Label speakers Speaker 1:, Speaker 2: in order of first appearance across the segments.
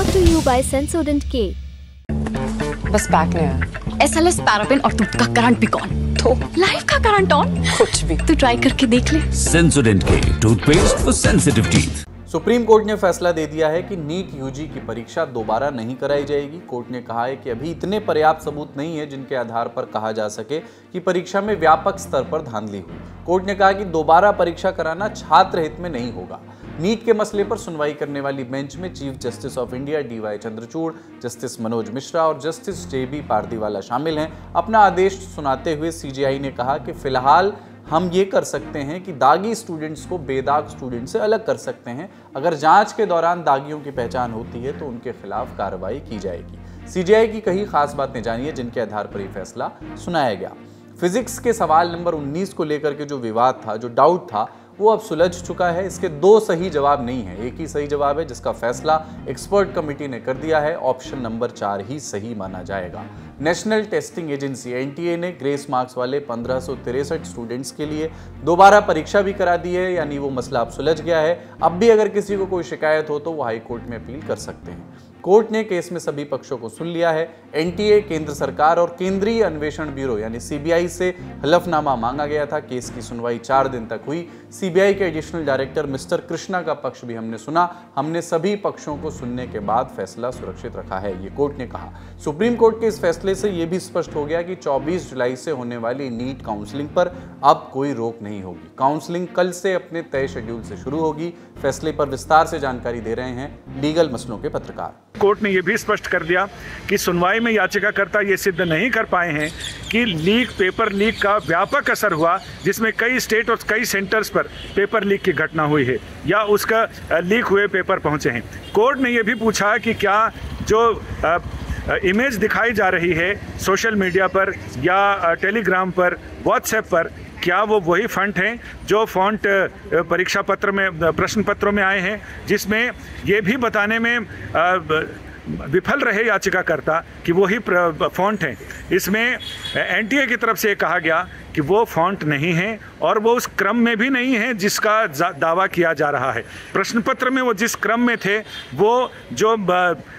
Speaker 1: Brought to you by Sensodyne K।
Speaker 2: बस pack नहीं है।
Speaker 3: SLS पैराफिन और दूध का करंट भी कौन? तो लाइफ का करंट ऑन।
Speaker 2: कुछ भी
Speaker 3: तो ट्राई करके देख ले।
Speaker 4: Sensodyne K toothpaste for sensitive teeth.
Speaker 5: Supreme court ने फैसला दे दिया है कि नीट यूजी की परीक्षा दोबारा नहीं कराई जाएगी। कोर्ट ने कहा है कि अभी इतने पर्याप्त सबूत नहीं है जिनके आधार पर कहा जा सके कि परीक्षा में व्यापक स्तर पर धांधली हुई। कोर्ट ने कहा कि दोबारा परीक्षा कराना छात्र हित में नहीं होगा। नीट के मसले पर सुनवाई करने वाली बेंच में chief justice of India DY Chandrachud, justice Manoj Mishra और जस्टिस JB पारदीवाला शामिल हैं। अपना आदेश सुनाते हुए CJI ने कहा कि फिलहाल हम ये कर सकते हैं कि दागी स्टूडेंट्स को बेदाग स्टूडेंट से अलग कर सकते हैं। अगर जांच के दौरान दागियों की पहचान होती है तो उनके खिलाफ कार्रवाई की जाएगी। CJI की कई खास बातें जानिए जिनके आधार पर यह फैसला सुनाया गया। फिजिक्स के सवाल नंबर 19 को लेकर के जो विवाद था, जो डाउट था, वो अब सुलझ चुका है। इसके 2 सही जवाब नहीं है, एक ही सही जवाब है जिसका फैसला एक्सपर्ट कमेटी ने कर दिया है। ऑप्शन नंबर 4 ही सही माना जाएगा। नेशनल टेस्टिंग एजेंसी NTA ने ग्रेस मार्क्स वाले 1563 स्टूडेंट्स के लिए दोबारा परीक्षा भी करा दी है, यानी वो मसला अब सुलझ गया है। अब भी अगर किसी को कोई शिकायत हो तो वो हाई कोर्ट में अपील कर सकते हैं। कोर्ट ने केस में सभी पक्षों को सुन लिया है। NTA, केंद्र सरकार और केंद्रीय अन्वेषण ब्यूरो यानी CBI से हलफनामा मांगा गया था। केस की सुनवाई 4 दिन तक हुई। CBI के एडिशनल डायरेक्टर मिस्टर कृष्णा का पक्ष भी हमने सुना। हमने सभी पक्षों को सुनने के बाद फैसला सुरक्षित रखा है, ये कोर्ट ने कहा। सुप्रीम कोर्ट के इस फैसले से यह भी स्पष्ट हो गया कि 24 जुलाई से होने वाली नीट काउंसलिंग पर अब कोई रोक नहीं होगी। काउंसलिंग कल से अपने तय शेड्यूल से शुरू होगी। फैसले पर विस्तार से जानकारी दे रहे हैं लीगल मसलों के पत्रकार।
Speaker 6: कोर्ट ने यह भी स्पष्ट कर दिया कि सुनवाई में याचिकाकर्ता ये सिद्ध नहीं कर पाए हैं कि पेपर लीक का व्यापक असर हुआ, जिसमें कई स्टेट और कई सेंटर्स पर पेपर लीक की घटना हुई है या उसका लीक हुए पेपर पहुंचे हैं। कोर्ट ने यह भी पूछा कि क्या जो इमेज दिखाई जा रही है सोशल मीडिया पर या टेलीग्राम पर, व्हाट्सएप पर, क्या वो वही फॉन्ट हैं जो फॉन्ट परीक्षा पत्र में, प्रश्न पत्रों में आए हैं, जिसमें ये भी बताने में विफल रहे याचिकाकर्ता कि वही फॉन्ट हैं। इसमें NTA की तरफ से कहा गया कि वो फॉन्ट नहीं है और वो उस क्रम में भी नहीं है जिसका दावा किया जा रहा है। प्रश्न पत्र में वो जिस क्रम में थे, वो जो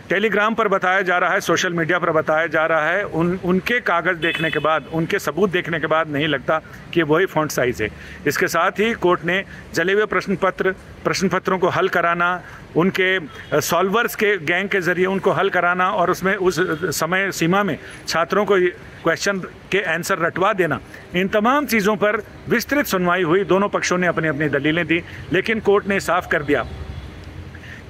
Speaker 6: टेलीग्राम पर बताया जा रहा है, सोशल मीडिया पर बताया जा रहा है, उनके कागज़ देखने के बाद, उनके सबूत देखने के बाद नहीं लगता कि वही फॉन्ट साइज़ है। इसके साथ ही कोर्ट ने जले हुए प्रश्न पत्रों को हल कराना, उनके सॉल्वर्स के गैंग के ज़रिए उनको हल कराना और उसमें उस समय सीमा में छात्रों को क्वेश्चन के आंसर रटवा देना, इन तमाम चीज़ों पर विस्तृत सुनवाई हुई। दोनों पक्षों ने अपनी अपनी दलीलें दी, लेकिन कोर्ट ने साफ कर दिया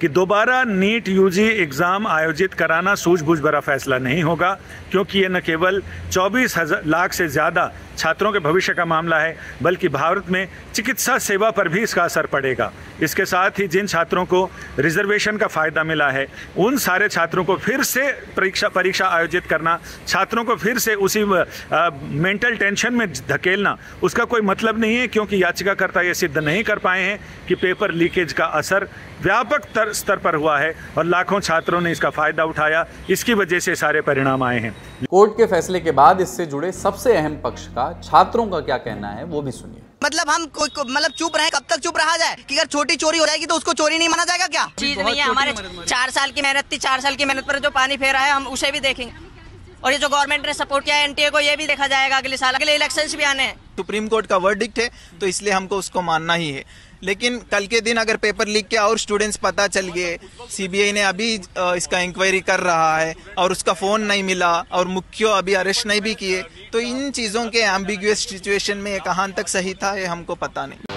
Speaker 6: कि दोबारा नीट UG एग्ज़ाम आयोजित कराना सूझबूझ भरा फैसला नहीं होगा, क्योंकि ये न केवल 24 लाख से ज़्यादा छात्रों के भविष्य का मामला है, बल्कि भारत में चिकित्सा सेवा पर भी इसका असर पड़ेगा। इसके साथ ही जिन छात्रों को रिजर्वेशन का फ़ायदा मिला है, उन सारे छात्रों को फिर से परीक्षा आयोजित करना, छात्रों को फिर से उसी मेंटल टेंशन में धकेलना, उसका कोई मतलब नहीं है, क्योंकि याचिकाकर्ता ये सिद्ध नहीं कर पाए हैं कि पेपर लीकेज का असर व्यापक स्तर पर हुआ है और लाखों छात्रों ने इसका फ़ायदा उठाया। इसकी वजह से सारे परिणाम आए हैं।
Speaker 5: कोर्ट के फैसले के बाद इससे जुड़े सबसे अहम पक्ष का छात्रों का क्या कहना है, वो भी सुनिए।
Speaker 7: मतलब हम मतलब चुप रहे, कब तक चुप रहा जाए कि अगर छोटी चोरी हो जाएगी तो उसको चोरी नहीं माना जाएगा क्या? चीज नहीं है। हमारे 4 साल की मेहनत थी, 4 साल की मेहनत पर जो पानी फेरा है हम उसे भी देखेंगे, और ये जो गवर्नमेंट ने सपोर्ट किया है NTA को, ये भी देखा जाएगा अगले साल। अगले इलेक्शंस भी आने हैं।
Speaker 8: सुप्रीम कोर्ट का वर्डिक्ट है तो इसलिए हमको उसको मानना ही है। लेकिन कल के दिन अगर पेपर लीक के और स्टूडेंट्स पता चल गए, CBI ने अभी इसका इंक्वायरी कर रहा है और उसका फोन नहीं मिला और मुख्य अभी अरेस्ट नहीं भी किए, तो इन चीजों के एम्बिगुअस सिचुएशन में कहां तक सही था ये हमको पता नहीं।